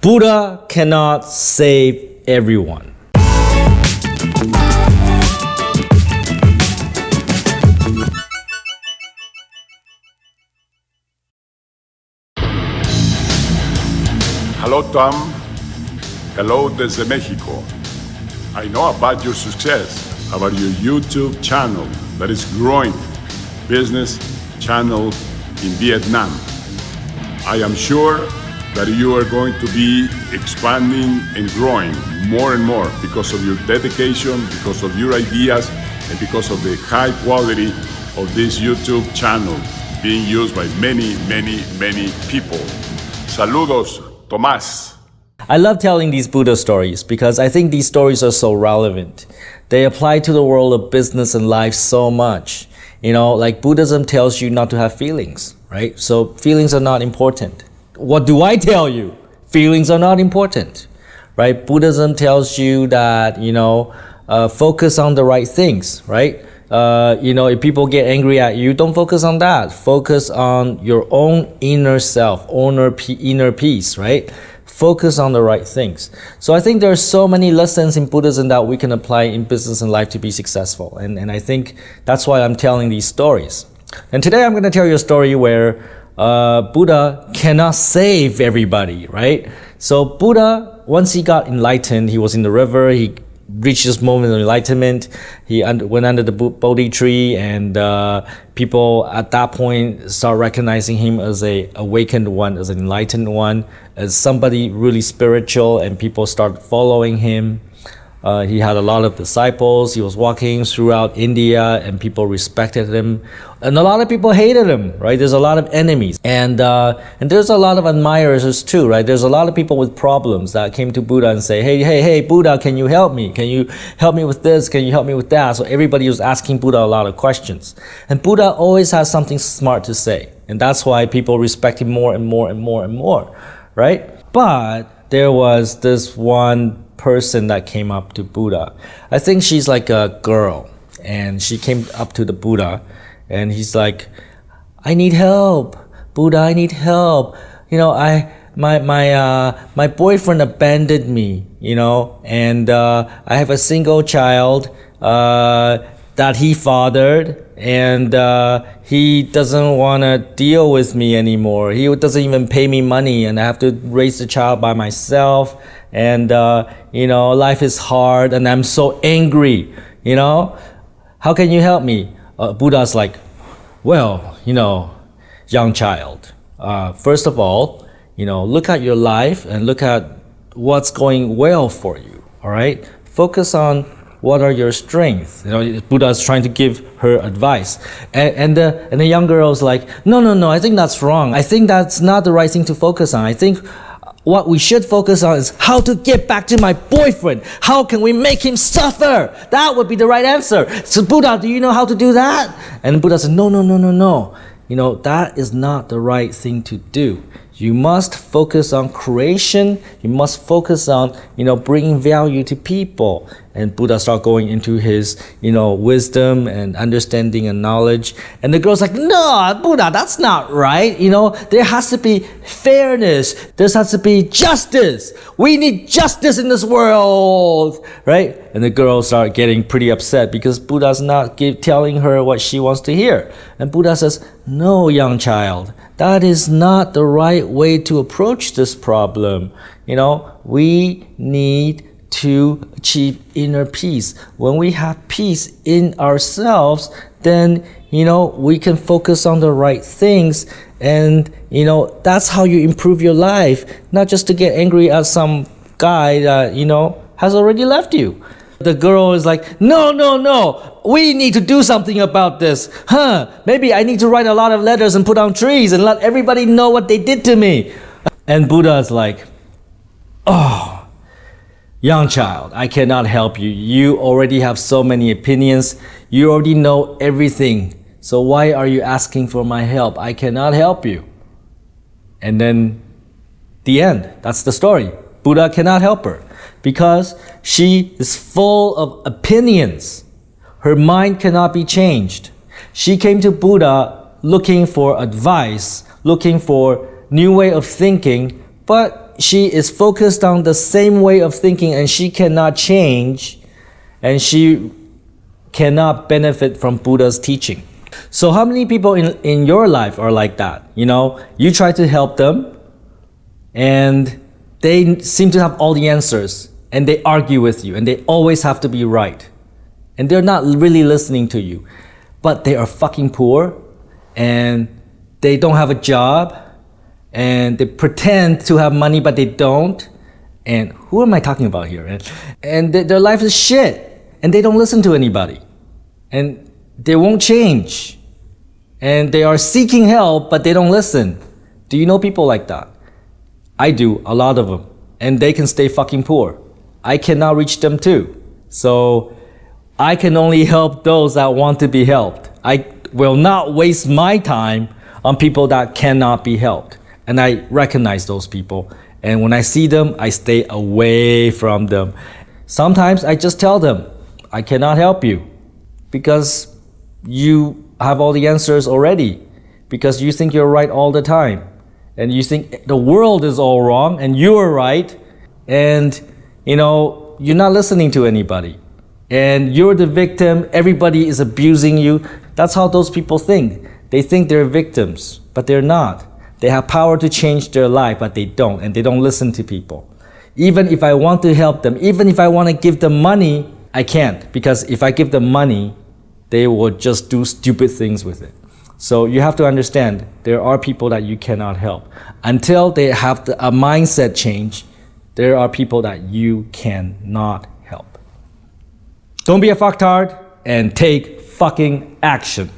Buddha cannot save everyone. Hello, Tom. Hello desde Mexico. I know about your success, about your YouTube channel that is growing, business channel in Vietnam. I am sure that you are going to be expanding and growing more and more because of your dedication, because of your ideas, and because of the high quality of this YouTube channel being used by many, many, many people. Saludos, Tomás. I love telling these Buddha stories because I think these stories are so relevant. They apply to the world of business and life so much. You know, like Buddhism tells you not to have feelings, right? So feelings are not important. What do I tell you? Feelings are not important, right? Buddhism tells you that, focus on the right things, right? If people get angry at you, don't focus on that. Focus on your own inner self, inner peace, right? Focus on the right things. So I think there are so many lessons in Buddhism that we can apply in business and life to be successful. And I think that's why I'm telling these stories. And today I'm going to tell you a story where Buddha cannot save everybody, right? So Buddha, once he got enlightened, he was in the river, he reached this moment of enlightenment. He went under the Bodhi tree, and people at that point start recognizing him as a awakened one, as an enlightened one, as somebody really spiritual, and people start following him. He had a lot of disciples. He was walking throughout India, and people respected him. And a lot of people hated him, right? There's a lot of enemies. And there's a lot of admirers too, right? There's a lot of people with problems that came to Buddha and say, hey, Buddha, can you help me? Can you help me with this? Can you help me with that? So everybody was asking Buddha a lot of questions. And Buddha always has something smart to say. And that's why people respect him more and more and more and more, right? But there was this one person that came up to Buddha. I think she's like a girl, and she came up to the Buddha, and he's like, I need help, Buddha, I need help. My boyfriend abandoned me, and I have a single child that he fathered, and he doesn't want to deal with me anymore. He doesn't even pay me money, and I have to raise the child by myself. And life is hard, and I'm so angry. How can you help me? Buddha's like, well, young child, first of all, look at your life and look at what's going well for you. All right, focus on what are your strengths. Buddha is trying to give her advice, and the young girl is like, no, I think that's wrong. I think that's not the right thing to focus on. I think what we should focus on is how to get back to my boyfriend. How can we make him suffer? That would be the right answer. So Buddha, do you know how to do that? And Buddha said, no. That is not the right thing to do. You must focus on creation. You must focus on, bringing value to people. And Buddha started going into his, wisdom and understanding and knowledge. And the girl's like, no, Buddha, that's not right. There has to be fairness. There has to be justice. We need justice in this world, right? And the girl started getting pretty upset because Buddha's not telling her what she wants to hear. And Buddha says, no, young child, that is not the right way to approach this problem. We need to achieve inner peace. When we have peace in ourselves, then we can focus on the right things, and that's how you improve your life, not just to get angry at some guy that has already left you. The girl is like, no, we need to do something about this. Maybe I need to write a lot of letters and put on trees and let everybody know what they did to me. And Buddha is like, oh, young child, I cannot help you. You already have so many opinions. You already know everything. So why are you asking for my help? I cannot help you. And then the end. That's the story. Buddha cannot help her because she is full of opinions. Her mind cannot be changed. She came to Buddha looking for advice, looking for new way of thinking, but she is focused on the same way of thinking and she cannot change and she cannot benefit from Buddha's teaching. So how many people in your life are like that? You know, you try to help them and they seem to have all the answers and they argue with you and they always have to be right. And they're not really listening to you. But they are fucking poor and they don't have a job and they pretend to have money but they don't. And who am I talking about here? And their life is shit and they don't listen to anybody. And they won't change. And they are seeking help but they don't listen. Do you know people like that? I do, a lot of them. And they can stay fucking poor. I cannot reach them too. So I can only help those that want to be helped. I will not waste my time on people that cannot be helped. And I recognize those people. And when I see them, I stay away from them. Sometimes I just tell them, I cannot help you because you have all the answers already, because you think you're right all the time. And you think the world is all wrong and you're right. And, you know, you're not listening to anybody. And you're the victim, everybody is abusing you. That's how those people think. They think they're victims, but they're not. They have power to change their life, but they don't, and they don't listen to people. Even if I want to help them, even if I want to give them money, I can't, because if I give them money, they will just do stupid things with it. So you have to understand, there are people that you cannot help. Until they have a mindset change, there are people that you cannot help. Don't be a fucktard and take fucking action.